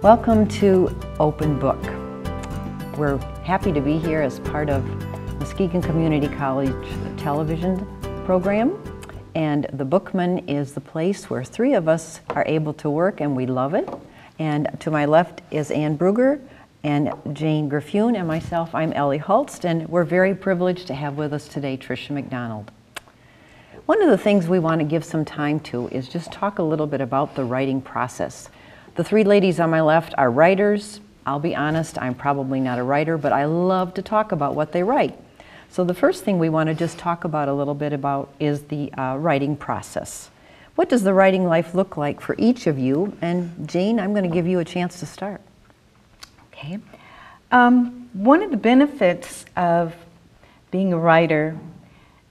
Welcome to Open Book. We're happy to be here as part of Muskegon Community College television program, and the Bookman is the place where three of us are able to work, and we love it. And to my left is Ann Bruger and Jane Griffune, and myself, I'm Ellie Hulst, and we're very privileged to have with us today Tricia McDonald. One of the things we want to give some time to is just talk a little bit about the writing process. The three ladies on my left are writers. I'll be honest, I'm probably not a writer, but I love to talk about what they write. So the first thing we want to just talk about a little bit about is the writing process. What does the writing life look like for each of you? And Jane, I'm going to give you a chance to start. Okay. One of the benefits of being a writer,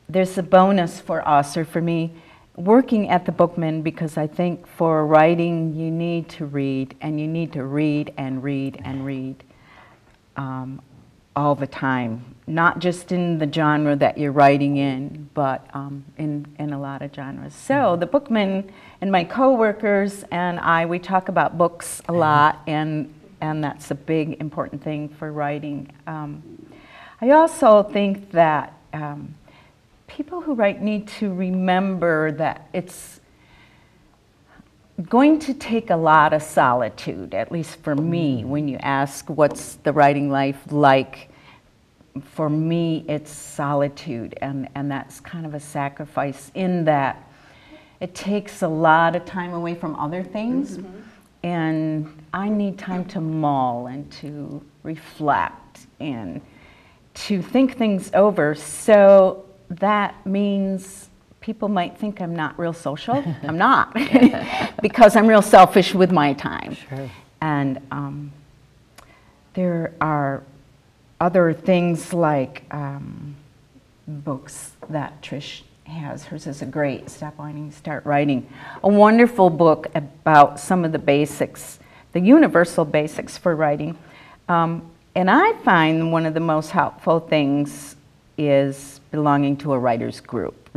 there's a bonus for us, or for me, working at the Bookman, because I think for writing you need to read, and you need to read and read and read all the time. Not just in the genre that you're writing in, but in a lot of genres. So the Bookman and my co-workers and I, we talk about books a lot, and that's a big important thing for writing. I also think that people who write need to remember that it's going to take a lot of solitude, at least for me, when you ask what's the writing life like. For me, it's solitude, and that's kind of a sacrifice in that it takes a lot of time away from other things, and I need time to mull and to reflect and to think things over. So that means people might think I'm not real social. I'm not, because I'm real selfish with my time. Sure. And there are other things like books that Trish has. Hers is a great Stop Whining, Start Writing. A wonderful book about some of the basics, the universal basics for writing. And I find one of the most helpful things is belonging to a writer's group.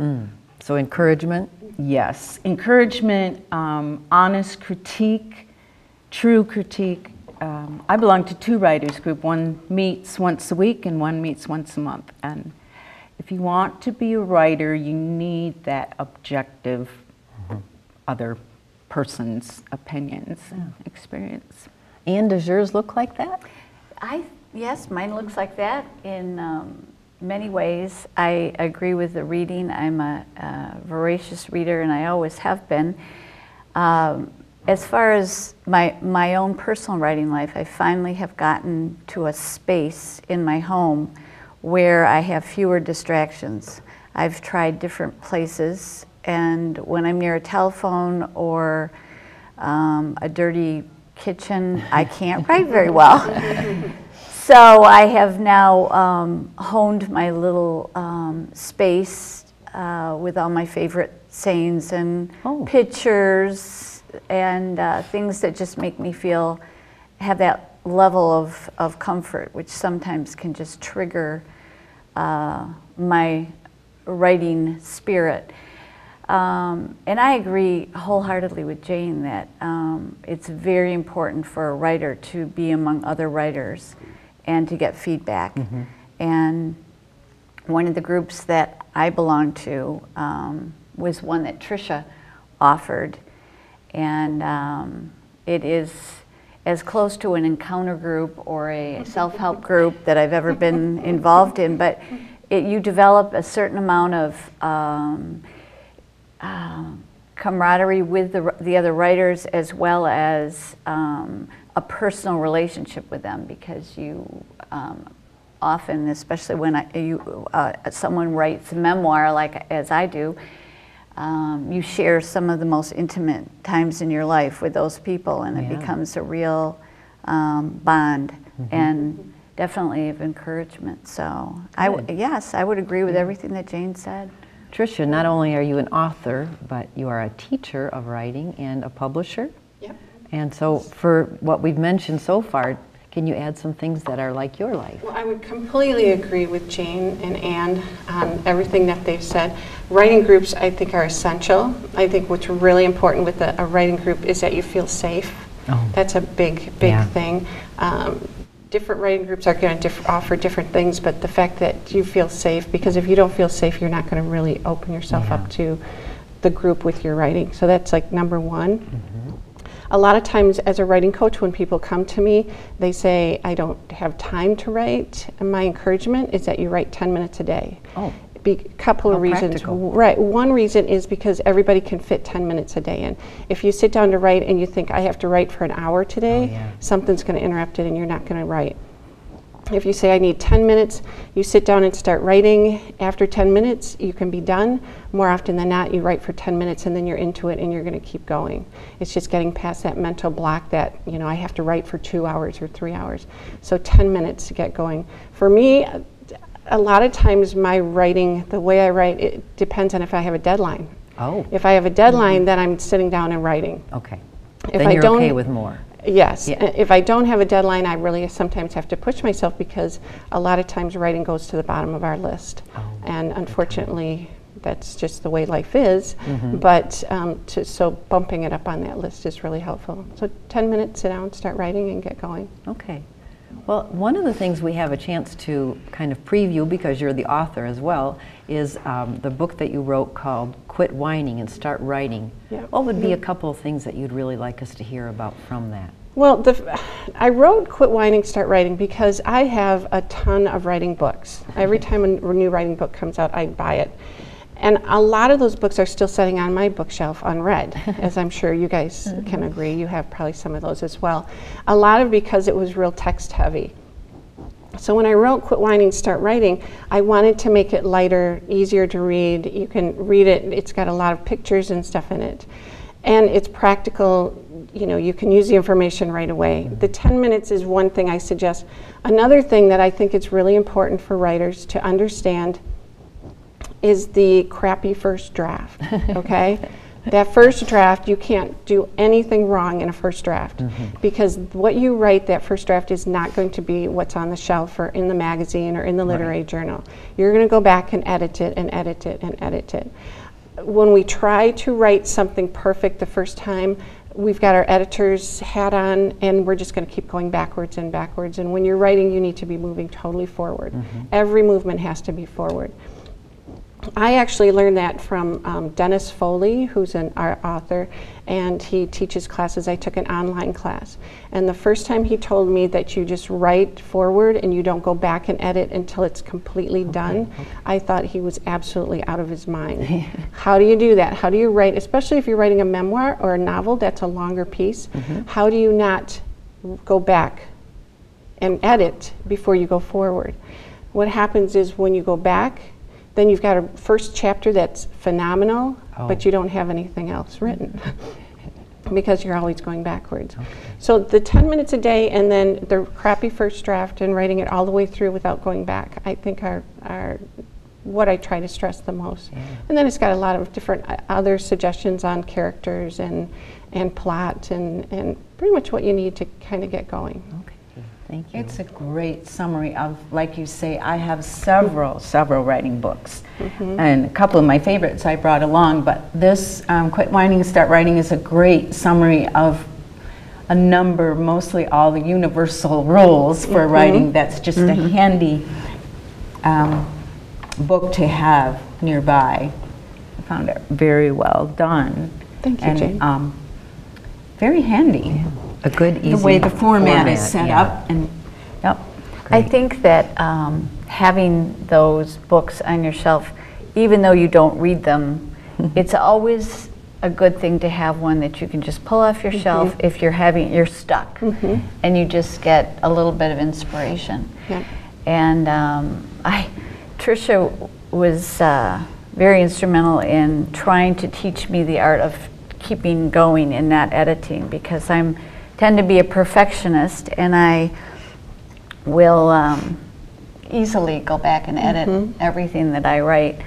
So encouragement? Yes, encouragement, honest critique, true critique. I belong to two writers group. One meets once a week and one meets once a month. And if you want to be a writer, you need that objective other person's opinions and experience. Ann, does yours look like that? Yes, mine looks like that in many ways. I agree with the reading. I'm a voracious reader, and I always have been. As far as my own personal writing life, I finally have gotten to a space in my home where I have fewer distractions. I've tried different places, and when I'm near a telephone or a dirty kitchen, I can't write very well. So I have now honed my little space with all my favorite sayings and pictures and things that just make me have that level of comfort, which sometimes can just trigger my writing spirit. And I agree wholeheartedly with Jane that it's very important for a writer to be among other writers and to get feedback. And one of the groups that I belonged to was one that Tricia offered, and it is as close to an encounter group or a self-help group that I've ever been involved in, but you develop a certain amount of camaraderie with the other writers, as well as a personal relationship with them, because you often, especially when someone writes a memoir like as I do, you share some of the most intimate times in your life with those people, and it becomes a real bond and definitely of encouragement. So yes, I would agree with everything that Jane said. Tricia, not only are you an author, but you are a teacher of writing and a publisher. Yep. And so for what we've mentioned so far, can you add some things that are like your life? Well, I would completely agree with Jane and Ann on everything that they've said. Writing groups, I think, are essential. I think what's really important with a writing group is that you feel safe. Oh. That's a big thing. Different writing groups are going to offer different things, but the fact that you feel safe, because if you don't feel safe, you're not going to really open yourself up to the group with your writing. So that's like number one. A lot of times as a writing coach, when people come to me, they say, I don't have time to write. And my encouragement is that you write 10 minutes a day. Oh. A couple of reasons. Practical. Right. One reason is because everybody can fit 10 minutes a day in. If you sit down to write and you think, I have to write for an hour today, something's going to interrupt it and you're not going to write. If you say, I need 10 minutes, you sit down and start writing. After 10 minutes, you can be done. More often than not, you write for 10 minutes and then you're into it and you're going to keep going. It's just getting past that mental block that, you know, I have to write for 2 hours or 3 hours. So 10 minutes to get going. For me, a lot of times my writing, the way I write, it depends on if I have a deadline. Oh. If I have a deadline, then I'm sitting down and writing. Okay. If Then I you're don't, okay with more. Yes. Yeah. If I don't have a deadline, I really sometimes have to push myself because a lot of times writing goes to the bottom of our list. Oh, and unfortunately, that's just the way life is. But so bumping it up on that list is really helpful. So 10 minutes, sit down, start writing, and get going. Okay. Well, one of the things we have a chance to kind of preview, because you're the author as well, is the book that you wrote called Quit Whining and Start Writing. Yeah. What would be a couple of things that you'd really like us to hear about from that? Well, I wrote Quit Whining, Start Writing because I have a ton of writing books. Every time a new writing book comes out, I buy it. And a lot of those books are still sitting on my bookshelf unread, as I'm sure you guys can agree. You have probably some of those as well. A lot of because it was real text heavy. So when I wrote Quit Whining, Start Writing, I wanted to make it lighter, easier to read. You can read it, it's got a lot of pictures and stuff in it. And it's practical, you know, you can use the information right away. The 10 minutes is one thing I suggest. Another thing that I think it's really important for writers to understand is the crappy first draft, okay? That first draft, you can't do anything wrong in a first draft because what you write, that first draft is not going to be what's on the shelf or in the magazine or in the literary journal. You're gonna go back and edit it and edit it and edit it. When we try to write something perfect the first time, we've got our editor's hat on and we're just gonna keep going backwards and backwards. And when you're writing, you need to be moving totally forward. Every movement has to be forward. I actually learned that from Dennis Foley, who's an author, and he teaches classes. I took an online class. And the first time he told me that you just write forward and you don't go back and edit until it's completely done, I thought he was absolutely out of his mind. How do you do that? How do you write, especially if you're writing a memoir or a novel that's a longer piece, how do you not go back and edit before you go forward? What happens is when you go back, then you've got a first chapter that's phenomenal, but you don't have anything else written because you're always going backwards. So the 10 minutes a day and then the crappy first draft and writing it all the way through without going back, I think are what I try to stress the most. And then it's got a lot of different other suggestions on characters and plot and pretty much what you need to kind of get going. Okay. Thank you. It's a great summary of, like you say, I have several writing books. And a couple of my favorites I brought along, but this Quit Whining, Start Writing is a great summary of a number, mostly all the universal rules for writing. That's just a handy book to have nearby. I found it very well done. Thank you, Jane. Very handy. A good, easy the way the format is set up. And I think that having those books on your shelf, even though you don't read them, it's always a good thing to have one that you can just pull off your shelf if you're stuck, and you just get a little bit of inspiration. And Tricia was very instrumental in trying to teach me the art of keeping going in that editing, because I tend to be a perfectionist and I will easily go back and edit everything that I write.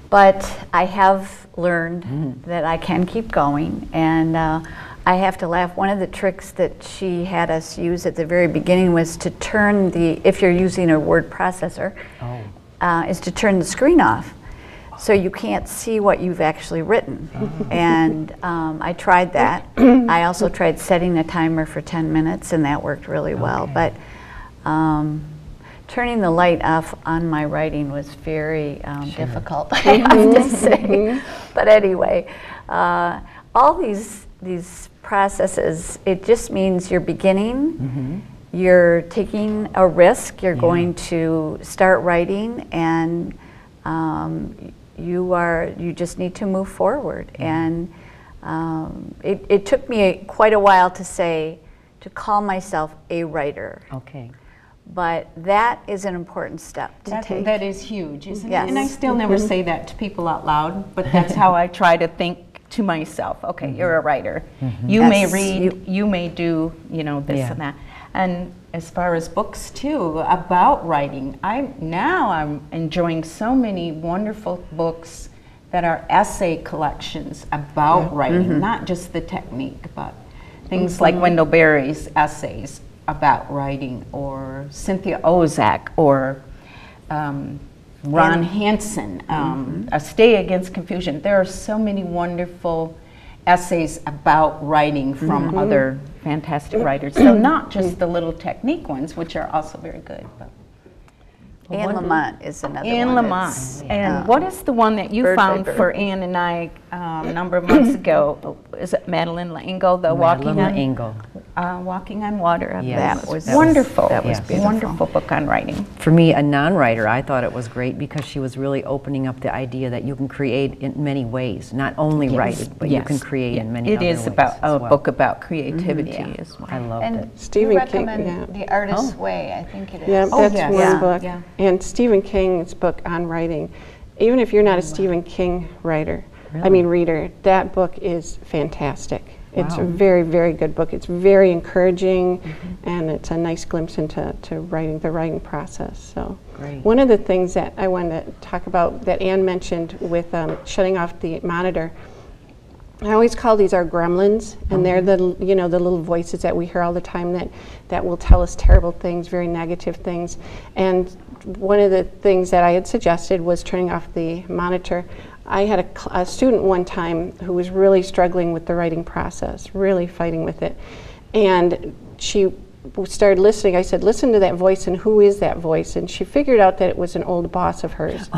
But I have learned that I can keep going, and I have to laugh. One of the tricks that she had us use at the very beginning was to turn if you're using a word processor, is to turn the screen off. so you can't see what you've actually written. And I tried that. I also tried setting a timer for 10 minutes, and that worked really well. But turning the light off on my writing was very difficult, I have to say. But anyway, all these processes, it just means you're beginning, you're taking a risk, you're going to start writing, and you just need to move forward. And it took me quite a while to call myself a writer. Okay. But that is an important step to take. That is huge, isn't Yes. it? And I still never say that to people out loud, but that's how I try to think to myself. Okay, you're a writer. You may read, you may do, this and that. And as far as books too, about writing, I'm enjoying so many wonderful books that are essay collections about writing, not just the technique, but things like Wendell Berry's essays about writing, or Cynthia Ozak, or Ron Hansen, A Stay Against Confusion. There are so many wonderful essays about writing from other fantastic writers. So not just the little technique ones, which are also very good. But Anne Lamott is another one. Anne Lamott. And what is the one that you found for Anne and I a number of months ago? Is it Madeline L'Engle, the Walking on Water? Yes. That was wonderful. That was beautiful. Wonderful book on writing. For me, a non-writer, I thought it was great because she was really opening up the idea that you can create in many ways, not only writing, but you can create in many other ways. It is about a book about creativity as well. I loved it. Stephen King, recommend The Artist's Way, I think it is. Yeah, that's one book. Yeah. And Stephen King's book on writing, even if you're not a Stephen King reader, that book is fantastic. It's a very, very good book. It's very encouraging, and it's a nice glimpse into the writing process. So, one of the things that I wanted to talk about that Anne mentioned with shutting off the monitor, I always call these our gremlins, and they're the the little voices that we hear all the time that will tell us terrible things, very negative things. And one of the things that I had suggested was turning off the monitor. I had a student one time who was really struggling with the writing process, really fighting with it. And she started listening. I said, listen to that voice, and who is that voice? And she figured out that it was an old boss of hers.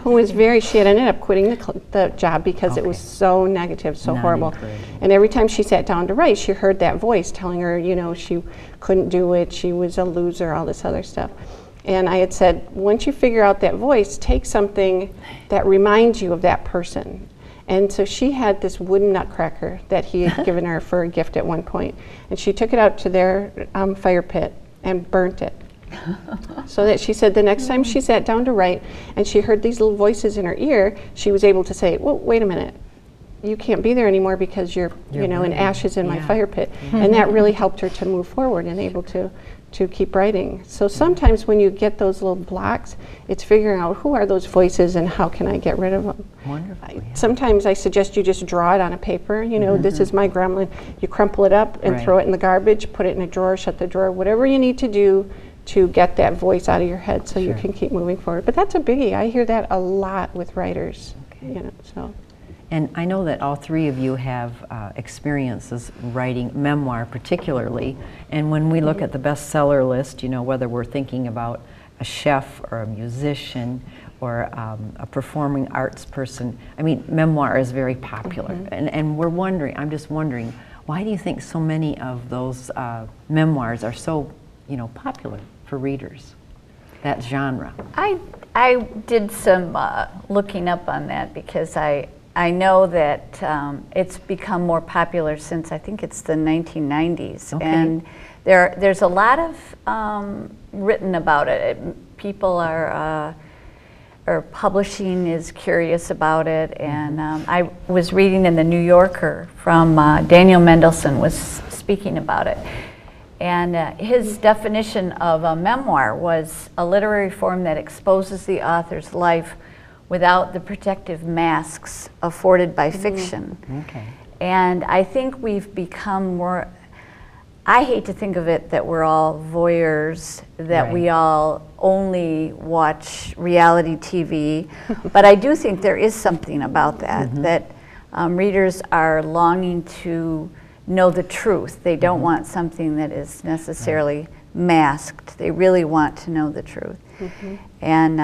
Who was she had ended up quitting the job because it was so negative, so horrible. And every time she sat down to write, she heard that voice telling her, she couldn't do it, she was a loser, all this other stuff. And I had said, once you figure out that voice, take something that reminds you of that person. And so she had this wooden nutcracker that he had given her for a gift at one point. And she took it out to their fire pit and burnt it. So that she said the next time she sat down to write and she heard these little voices in her ear, she was able to say, well, wait a minute. You can't be there anymore because you're in ashes in my fire pit. And that really helped her to move forward and able to keep writing. So sometimes when you get those little blocks, it's figuring out who are those voices and how can I get rid of them. Wonderful. Sometimes I suggest you just draw it on a paper. This is my gremlin. You crumple it up and throw it in the garbage, put it in a drawer, shut the drawer, whatever you need to do to get that voice out of your head so you can keep moving forward. But that's a biggie. I hear that a lot with writers. So. And I know that all three of you have experiences writing memoir particularly, and when we look at the bestseller list, whether we're thinking about a chef or a musician or a performing arts person, memoir is very popular. And I'm just wondering, why do you think so many of those memoirs are so, popular for readers, that genre? I did some looking up on that because I know that it's become more popular since I think it's the 1990s, and there's a lot of written about it. People or publishing is curious about it, and I was reading in the New Yorker from Daniel Mendelsohn was speaking about it, and his definition of a memoir was a literary form that exposes the author's life without the protective masks afforded by fiction. And I think we've become more, I hate to think of it that we're all voyeurs, that we all only watch reality TV, but I do think there is something about that, that readers are longing to know the truth. They don't want something that is necessarily masked. They really want to know the truth. And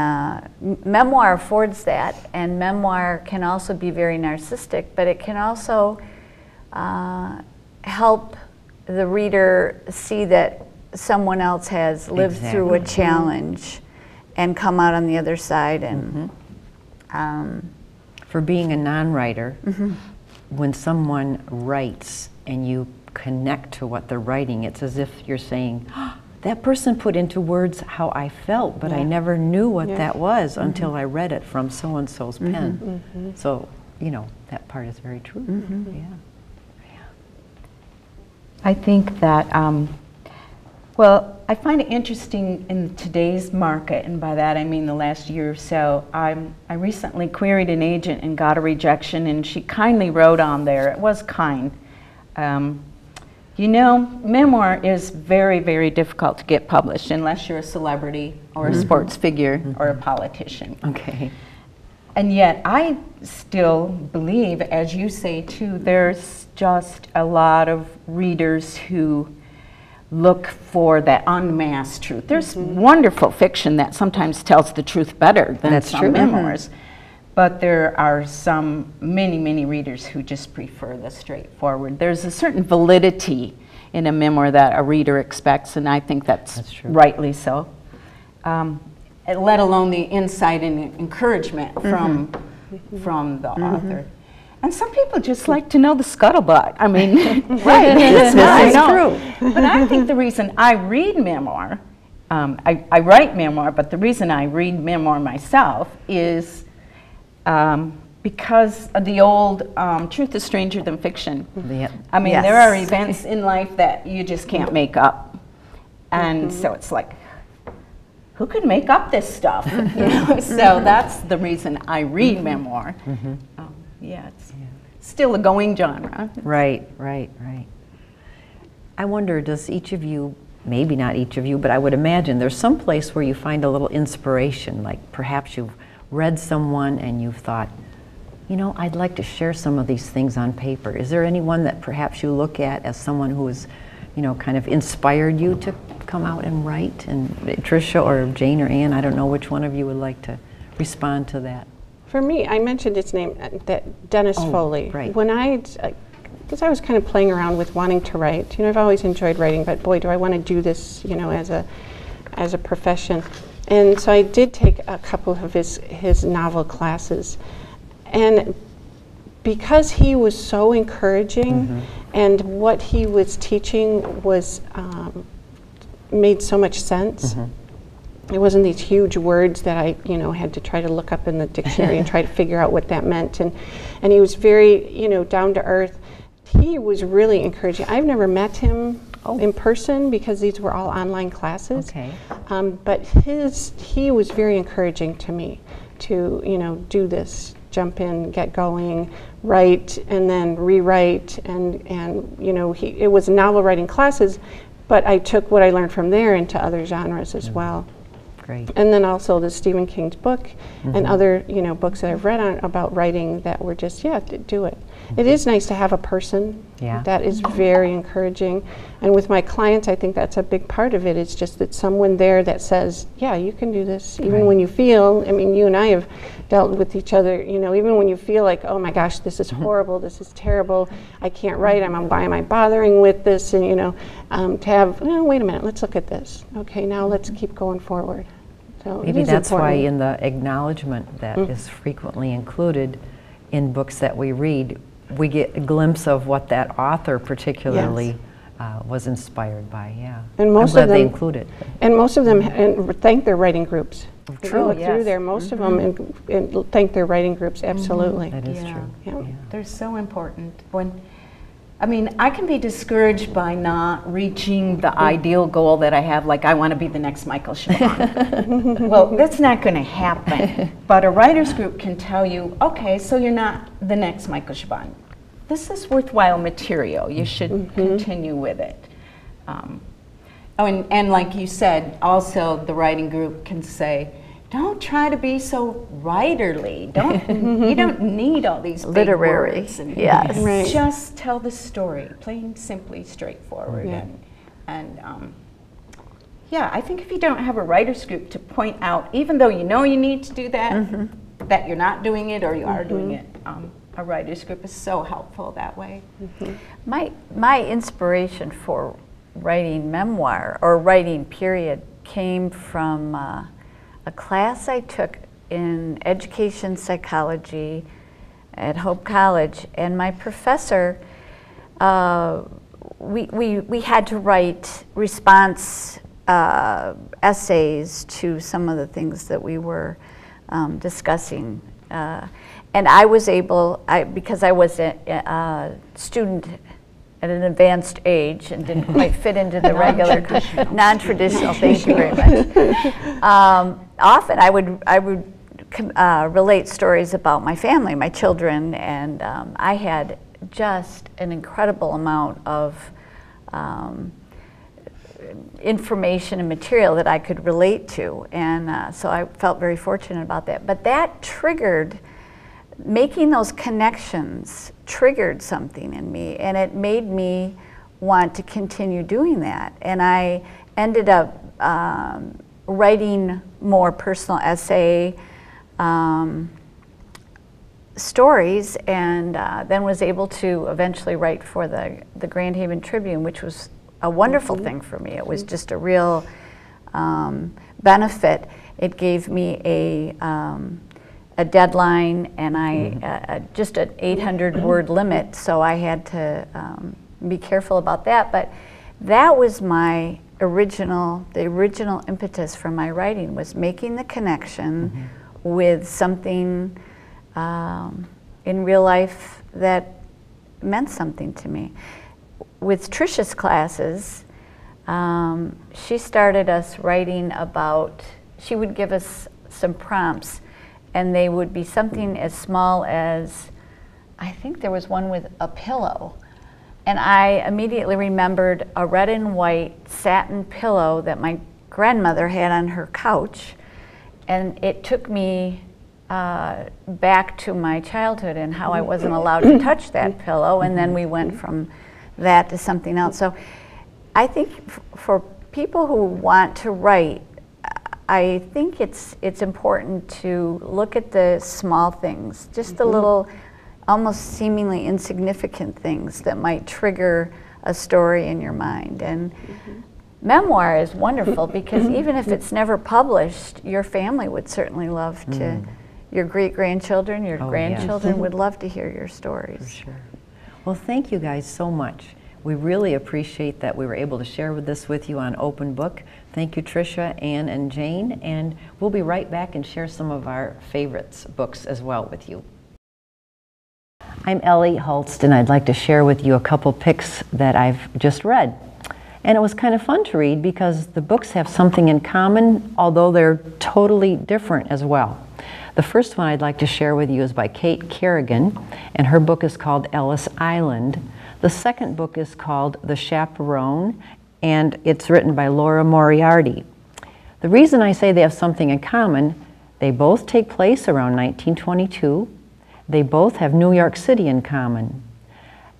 memoir affords that, and memoir can also be very narcissistic, but it can also help the reader see that someone else has lived through a challenge and come out on the other side. And for being a non-writer, when someone writes and you connect to what they're writing, it's as if you're saying, oh, that person put into words how I felt, but I never knew what that was until I read it from so-and-so's pen. So, you know, that part is very true. I think that, well, I find it interesting in today's market, and by that I mean the last year or so. I recently queried an agent and got a rejection, and she kindly wrote on there, it was kind, you know, memoir is very, very difficult to get published unless you're a celebrity or a sports figure or a politician. And yet I still believe, as you say too, there's just a lot of readers who look for that unmasked truth. There's wonderful fiction that sometimes tells the truth better than some memoirs. But there are many, many readers who just prefer the straightforward. There's a certain validity in a memoir that a reader expects, and I think that's rightly so. Let alone the insight and encouragement from the author. And some people just like to know the scuttlebutt. I mean, That's true. But I think the reason I read memoir, I write memoir, but the reason I read memoir myself is because of the old truth is stranger than fiction. I mean, there are events in life that you just can't make up. And so it's like, who could make up this stuff? You know? So that's the reason I read memoir. It's still a going genre. Right. I wonder, does each of you, maybe not each of you, but I would imagine there's some place where you find a little inspiration, like perhaps you've read someone and you've thought, you know, I'd like to share some of these things on paper. Is there anyone that perhaps you look at as someone who has, you know, kind of inspired you to come out and write? And Tricia or Jane or Ann, I don't know which one of you would like to respond to that. For me, I mentioned its name, that Dennis Foley. When because I was kind of playing around with wanting to write. You know, I've always enjoyed writing, but boy, do I want to do this, you know, as a profession. And so I did take a couple of his novel classes. And because he was so encouraging and what he was teaching was made so much sense. It wasn't these huge words that I, you know, had to try to look up in the dictionary and try to figure out what that meant. And he was very, you know, down to earth. He was really encouraging. I've never met him in person because these were all online classes. But he was very encouraging to me to, you know, do this, jump in, get going, write, and then rewrite. And you know, it was novel writing classes, but I took what I learned from there into other genres as well. And then also the Stephen King's book and other, you know, books that I've read about writing that were just, do it. It is nice to have a person. That is very encouraging. And with my clients, I think that's a big part of it. It's just that someone there that says, yeah, you can do this. Even when you feel, I mean, you and I have dealt with each other, you know, even when you feel like, oh my gosh, this is horrible, this is terrible, I can't write, why am I bothering with this? And, you know, to have, oh, wait a minute, let's look at this. Okay, now let's keep going forward. So maybe that's why in the acknowledgement that is frequently included in books that we read, we get a glimpse of what that author particularly was inspired by. And most of them, they include it. And most of them thank their writing groups. If you look through there, most of them and thank their writing groups. Absolutely, that is true. They're so important. I mean, I can be discouraged by not reaching the ideal goal that I have, like I want to be the next Michael Chabon. Well, that's not going to happen. But a writer's group can tell you, okay, so you're not the next Michael Chabon. This is worthwhile material. You should continue with it. Oh, and like you said, also the writing group can say, don't try to be so writerly. You don't need all these big Literary, words. And yes. Right. Just tell the story, plain, simply, straightforward. Yeah. Yeah, I think if you don't have a writer's group to point out, even though you know you need to do that, that you're not doing it or you are doing it, a writer's group is so helpful that way. My inspiration for writing memoir, or writing period, came from a class I took in education psychology at Hope College, and my professor, we had to write response essays to some of the things that we were discussing. And I was able, because I was a student at an advanced age and didn't quite fit into the regular non-traditional. Thank you very much. Often I would relate stories about my family, my children, and I had just an incredible amount of information and material that I could relate to, and so I felt very fortunate about that. But that triggered, making those connections triggered something in me, and it made me want to continue doing that. And I ended up writing more personal essay stories, and then was able to eventually write for the Grand Haven Tribune, which was a wonderful thing for me. It was just a real benefit. It gave me a deadline, and I just an 800-word limit, so I had to be careful about that. But that was the original impetus for my writing, was making the connection with something in real life that meant something to me. With Tricia's classes, she started us writing about, she would give us some prompts, and they would be something as small as, I think there was one with a pillow. And I immediately remembered a red and white satin pillow that my grandmother had on her couch. And it took me back to my childhood and how I wasn't allowed to touch that pillow. And then we went from that to something else. So I think for people who want to write, I think it's important to look at the small things, just the little, almost seemingly insignificant things that might trigger a story in your mind. And memoir is wonderful because even if it's never published, your family would certainly love to, your great-grandchildren, your grandchildren would love to hear your stories. For sure. Well, thank you guys so much. We really appreciate that we were able to share this with you on Open Book. Thank you, Tricia, Ann, and Jane, and we'll be right back and share some of our favorites books as well with you. I'm Ellie Hulst, and I'd like to share with you a couple picks that I've just read. And it was kind of fun to read because the books have something in common, although they're totally different as well. The first one I'd like to share with you is by Kate Kerrigan, and her book is called Ellis Island. The second book is called The Chaperone, and it's written by Laura Moriarty. The reason I say they have something in common, they both take place around 1922. They both have New York City in common.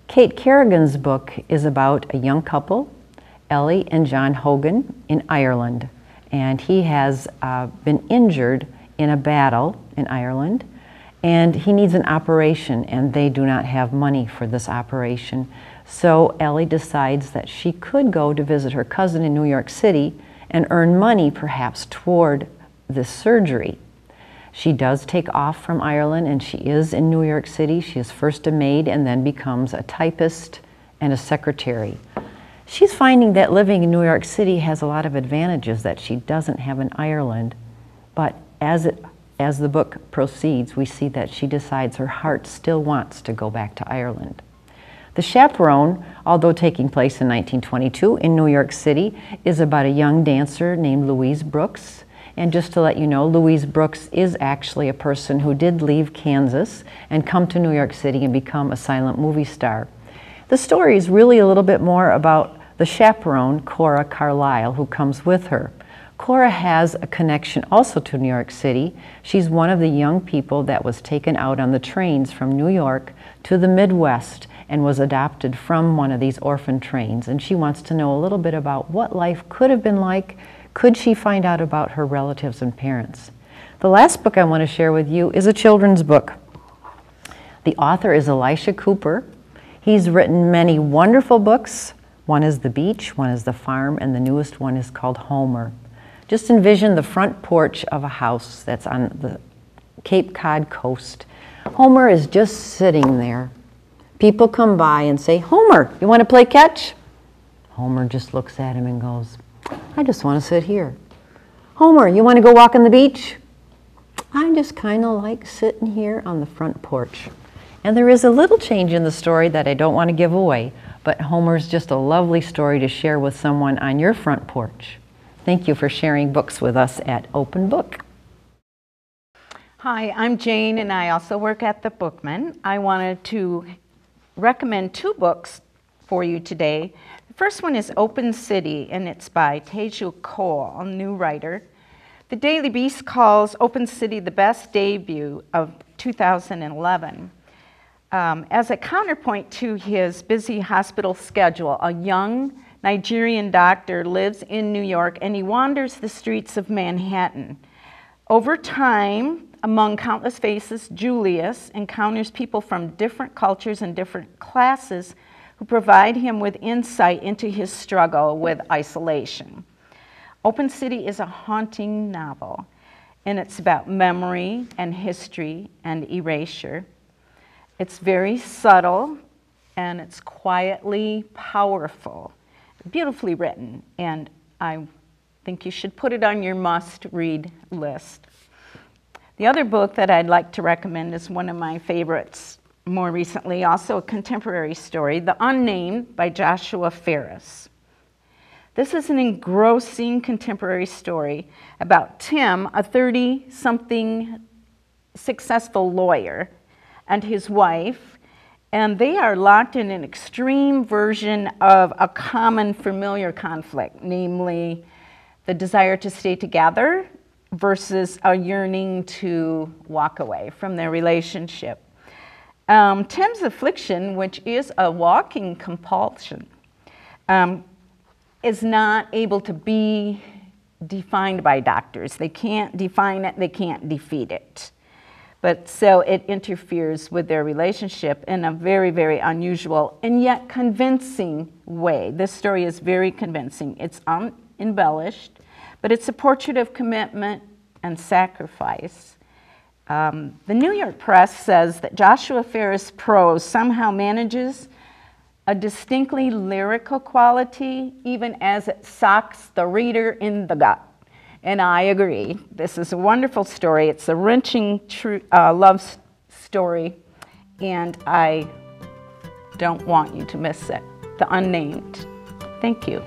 Kate Kerrigan's book is about a young couple, Ellie and John Hogan, in Ireland. And he has been injured in a battle in Ireland, and he needs an operation, and they do not have money for this operation. So Ellie decides that she could go to visit her cousin in New York City and earn money perhaps toward this surgery. She does take off from Ireland, and she is in New York City. She is first a maid and then becomes a typist and a secretary. She's finding that living in New York City has a lot of advantages that she doesn't have in Ireland, but as the book proceeds, we see that she decides her heart still wants to go back to Ireland. The Chaperone, although taking place in 1922 in New York City, is about a young dancer named Louise Brooks. And just to let you know, Louise Brooks is actually a person who did leave Kansas and come to New York City and become a silent movie star. The story is really a little bit more about the chaperone, Cora Carlisle, who comes with her. Cora has a connection also to New York City. She's one of the young people that was taken out on the trains from New York to the Midwest and was adopted from one of these orphan trains. And she wants to know a little bit about what life could have been like. Could she find out about her relatives and parents? The last book I want to share with you is a children's book. The author is Elisha Cooper. He's written many wonderful books. One is The Beach, one is The Farm, and the newest one is called Homer. Just envision the front porch of a house that's on the Cape Cod coast. Homer is just sitting there. People come by and say, "Homer, you want to play catch?" Homer just looks at him and goes, "I just want to sit here." "Homer, you want to go walk on the beach?" "I just kind of like sitting here on the front porch." And there is a little change in the story that I don't want to give away, but Homer's just a lovely story to share with someone on your front porch. Thank you for sharing books with us at Open Book. Hi, I'm Jane, and I also work at the Bookman. I wanted to recommend two books for you today. The first one is Open City, and it's by Teju Cole, a new writer. The Daily Beast calls Open City the best debut of 2011. As a counterpoint to his busy hospital schedule, a young Nigerian doctor lives in New York and he wanders the streets of Manhattan. Over time, among countless faces, Julius encounters people from different cultures and different classes who provide him with insight into his struggle with isolation. Open City is a haunting novel, and it's about memory and history and erasure. It's very subtle and it's quietly powerful. Beautifully written, and I think you should put it on your must-read list. The other book that I'd like to recommend is one of my favorites more recently, also a contemporary story, The Unnamed by Joshua Farris. This is an engrossing contemporary story about Tim, a 30-something successful lawyer, and his wife, and they are locked in an extreme version of a common familiar conflict, namely the desire to stay together versus a yearning to walk away from their relationship. Tim's affliction, which is a walking compulsion, is not able to be defined by doctors. They can't define it, they can't defeat it. But so it interferes with their relationship in a very, very unusual and yet convincing way. This story is very convincing. It's unembellished, but it's a portrait of commitment and sacrifice. The New York Press says that Joshua Farris' prose somehow manages a distinctly lyrical quality, even as it socks the reader in the gut. And I agree. This is a wonderful story. It's a wrenching love story, and I don't want you to miss it. The Unnamed. Thank you.